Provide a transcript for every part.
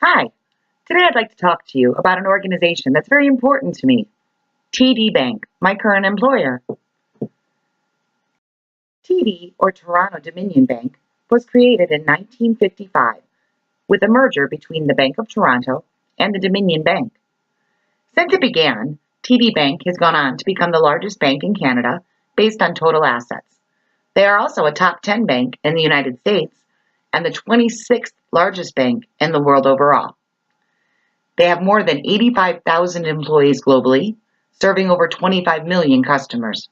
Hi, today I'd like to talk to you about an organization that's very important to me, TD Bank, my current employer. TD, or Toronto Dominion Bank, was created in 1955 with a merger between the Bank of Toronto and the Dominion Bank. Since it began, TD Bank has gone on to become the largest bank in Canada based on total assets. They are also a top 10 bank in the United States and the 26th largest bank in the world overall. They have more than 85,000 employees globally, serving over 25 million customers.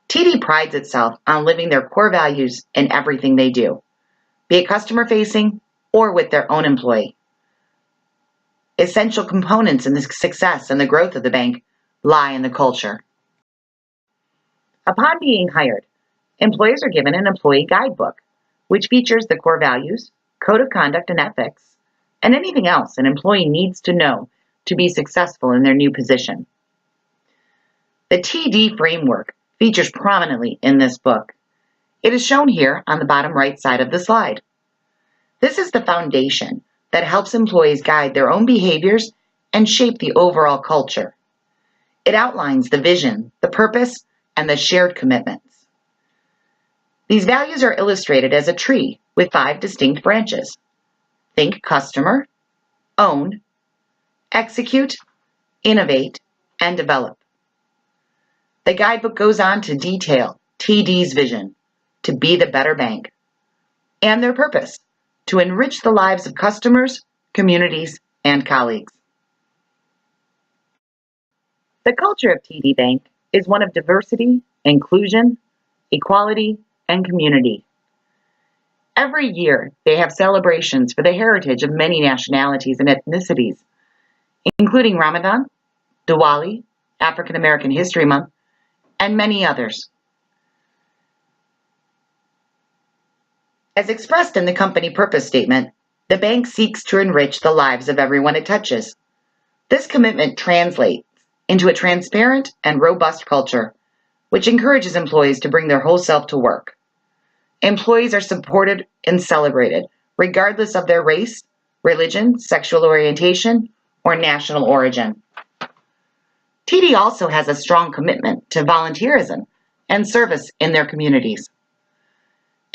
TD prides itself on living their core values in everything they do, be it customer-facing or with their own employee. Essential components in the success and the growth of the bank lie in the culture. Upon being hired, employees are given an employee guidebook, which features the core values, code of conduct and ethics, and anything else an employee needs to know to be successful in their new position. The TD framework features prominently in this book. It is shown here on the bottom right side of the slide. This is the foundation that helps employees guide their own behaviors and shape the overall culture. It outlines the vision, the purpose, and the shared commitments. These values are illustrated as a tree with 5 distinct branches. Think customer, own, execute, innovate, and develop. The guidebook goes on to detail TD's vision to be the better bank and their purpose to enrich the lives of customers, communities, and colleagues. The culture of TD Bank is one of diversity, inclusion, equality, and community. Every year, they have celebrations for the heritage of many nationalities and ethnicities, including Ramadan, Diwali, African American History Month, and many others. As expressed in the company purpose statement, the bank seeks to enrich the lives of everyone it touches. This commitment translates into a transparent and robust culture, which encourages employees to bring their whole self to work. Employees are supported and celebrated, regardless of their race, religion, sexual orientation, or national origin. TD also has a strong commitment to volunteerism and service in their communities.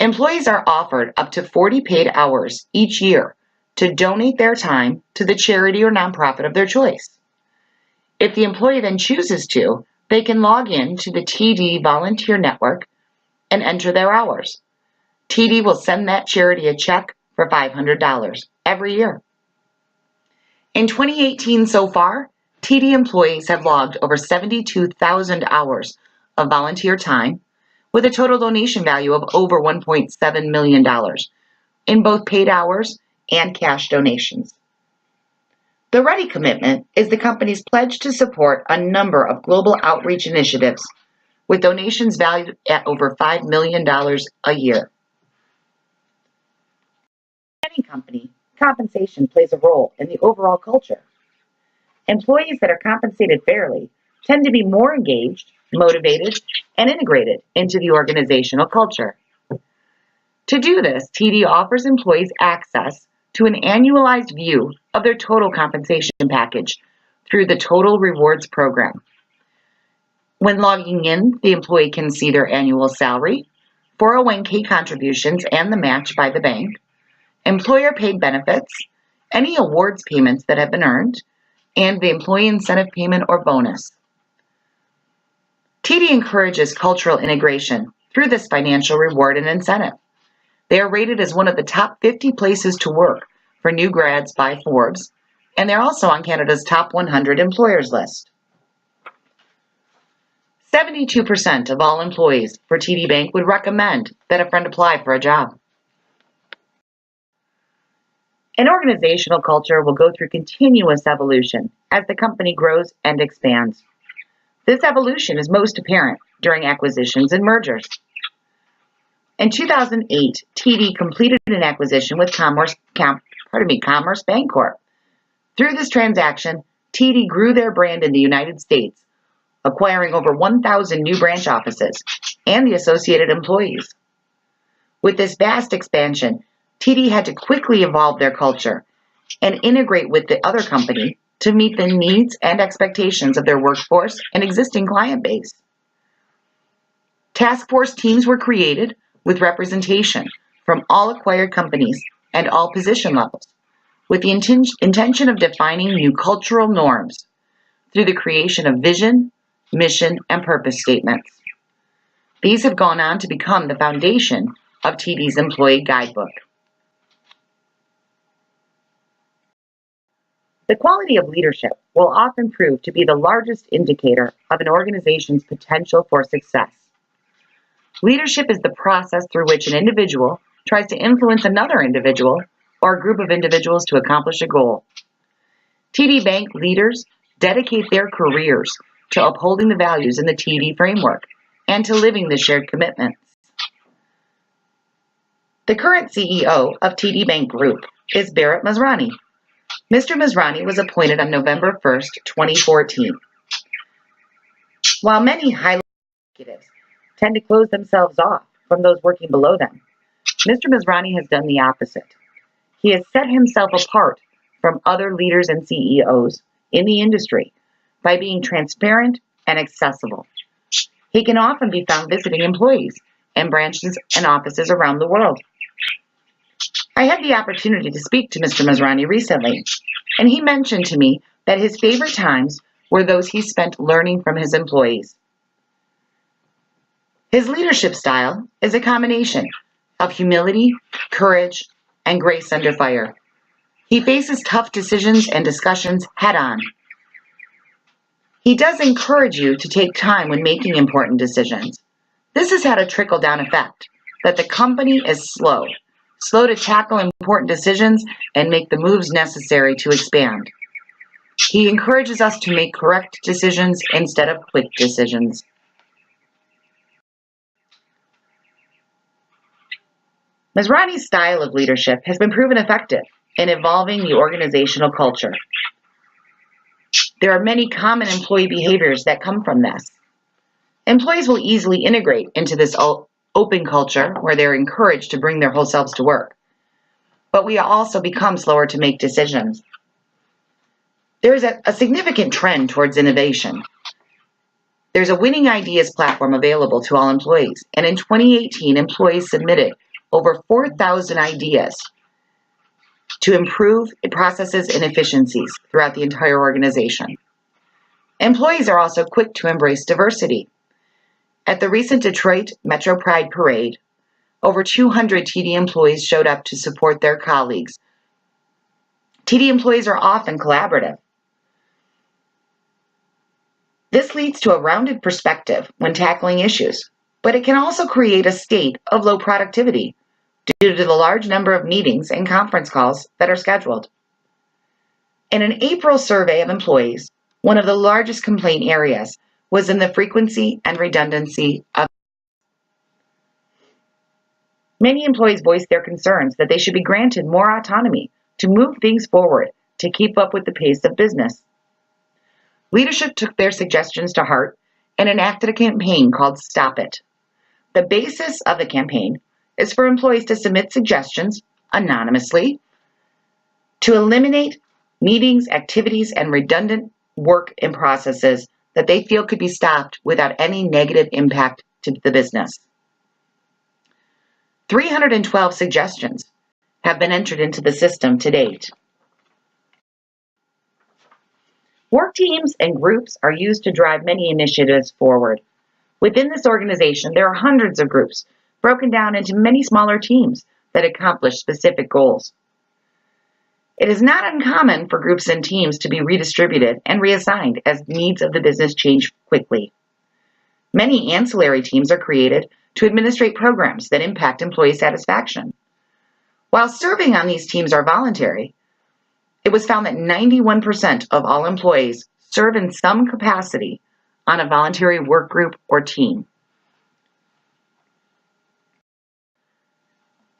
Employees are offered up to 40 paid hours each year to donate their time to the charity or nonprofit of their choice. If the employee then chooses to, they can log in to the TD Volunteer Network and enter their hours. TD will send that charity a check for $500 every year. In 2018 so far, TD employees have logged over 72,000 hours of volunteer time with a total donation value of over $1.7 million in both paid hours and cash donations. The READY commitment is the company's pledge to support a number of global outreach initiatives with donations valued at over $5 million a year. In any company, compensation plays a role in the overall culture. Employees that are compensated fairly tend to be more engaged, motivated, and integrated into the organizational culture. To do this, TD offers employees access to an annualized view of their total compensation package through the Total Rewards program. When logging in, the employee can see their annual salary, 401k contributions and the match by the bank, employer-paid benefits, any awards payments that have been earned, and the employee incentive payment or bonus. TD encourages cultural integration through this financial reward and incentive. They are rated as one of the top 50 places to work for new grads by Forbes, and they're also on Canada's top 100 employers list. 72% of all employees for TD Bank would recommend that a friend apply for a job. An organizational culture will go through continuous evolution as the company grows and expands. This evolution is most apparent during acquisitions and mergers. In 2008, TD completed an acquisition with Commerce Bancorp. Through this transaction, TD grew their brand in the United States, acquiring over 1,000 new branch offices and the associated employees. With this vast expansion, TD had to quickly evolve their culture and integrate with the other company to meet the needs and expectations of their workforce and existing client base. Task force teams were created with representation from all acquired companies and all position levels, with the intention of defining new cultural norms through the creation of vision, mission, and purpose statements. These have gone on to become the foundation of TD's employee guidebook. The quality of leadership will often prove to be the largest indicator of an organization's potential for success. Leadership is the process through which an individual tries to influence another individual or a group of individuals to accomplish a goal. TD Bank leaders dedicate their careers to upholding the values in the TD framework and to living the shared commitments. The current CEO of TD Bank Group is Bharat Masrani. Mr. Masrani was appointed on November 1st, 2014. While many high-level executives tend to close themselves off from those working below them, Mr. Masrani has done the opposite. He has set himself apart from other leaders and CEOs in the industry by being transparent and accessible. He can often be found visiting employees and branches and offices around the world. I had the opportunity to speak to Mr. Masrani recently, and he mentioned to me that his favorite times were those he spent learning from his employees. His leadership style is a combination of humility, courage, and grace under fire. He faces tough decisions and discussions head-on. He does encourage you to take time when making important decisions. This has had a trickle-down effect, that the company is slow to tackle important decisions and make the moves necessary to expand. He encourages us to make correct decisions instead of quick decisions. Masrani's style of leadership has been proven effective in evolving the organizational culture. There are many common employee behaviors that come from this. Employees will easily integrate into this open culture where they're encouraged to bring their whole selves to work. But we also become slower to make decisions. There is a significant trend towards innovation. There's a winning ideas platform available to all employees, and in 2018, employees submitted over 4,000 ideas to improve processes and efficiencies throughout the entire organization. Employees are also quick to embrace diversity. At the recent Detroit Metro Pride Parade, over 200 TD employees showed up to support their colleagues. TD employees are often collaborative. This leads to a rounded perspective when tackling issues, but it can also create a state of low productivity due to the large number of meetings and conference calls that are scheduled. In an April survey of employees, one of the largest complaint areas was in the frequency and redundancy of. Many employees voiced their concerns that they should be granted more autonomy to move things forward to keep up with the pace of business. Leadership took their suggestions to heart and enacted a campaign called Stop It. The basis of the campaign is for employees to submit suggestions anonymously to eliminate meetings, activities, and redundant work and processes that they feel could be stopped without any negative impact to the business. 312 suggestions have been entered into the system to date. Work teams and groups are used to drive many initiatives forward. Within this organization, there are hundreds of groups broken down into many smaller teams that accomplish specific goals. It is not uncommon for groups and teams to be redistributed and reassigned as needs of the business change quickly. Many ancillary teams are created to administrate programs that impact employee satisfaction. While serving on these teams are voluntary, it was found that 91% of all employees serve in some capacity on a voluntary work group or team.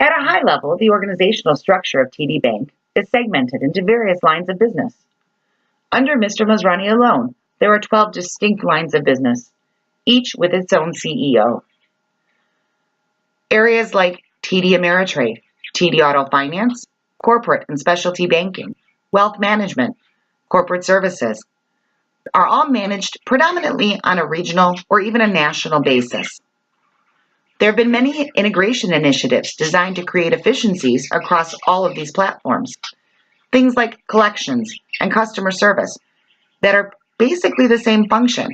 At a high level, the organizational structure of TD Bank is segmented into various lines of business. Under Mr. Masrani alone, there are 12 distinct lines of business, each with its own CEO. Areas like TD Ameritrade TD Auto Finance, corporate and specialty banking, wealth management, corporate services, are all managed predominantly on a regional or even a national basis. There have been many integration initiatives designed to create efficiencies across all of these platforms. Things like collections and customer service that are basically the same function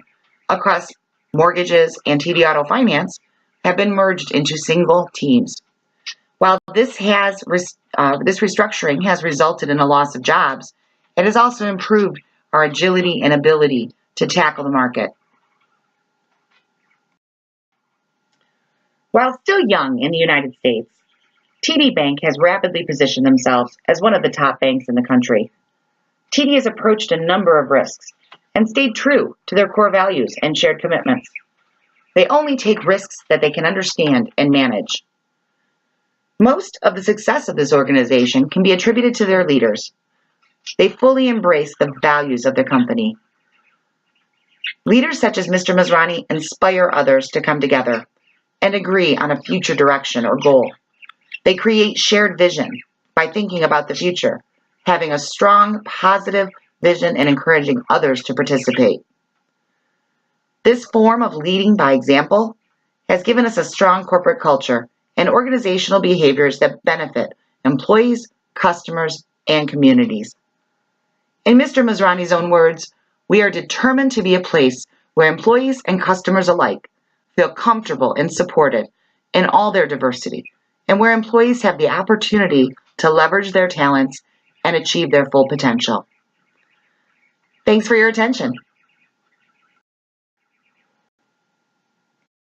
across mortgages and TD Auto Finance have been merged into single teams. While this restructuring has resulted in a loss of jobs, it has also improved our agility and ability to tackle the market. While still young in the United States, TD Bank has rapidly positioned themselves as one of the top banks in the country. TD has approached a number of risks and stayed true to their core values and shared commitments. They only take risks that they can understand and manage. Most of the success of this organization can be attributed to their leaders. They fully embrace the values of their company. Leaders such as Mr. Masrani inspire others to come together and agree on a future direction or goal. They create shared vision by thinking about the future, having a strong, positive vision, and encouraging others to participate. This form of leading by example has given us a strong corporate culture and organizational behaviors that benefit employees, customers, and communities. In Mr. Masrani's own words, we are determined to be a place where employees and customers alike feel comfortable and supported in all their diversity, and where employees have the opportunity to leverage their talents and achieve their full potential. Thanks for your attention.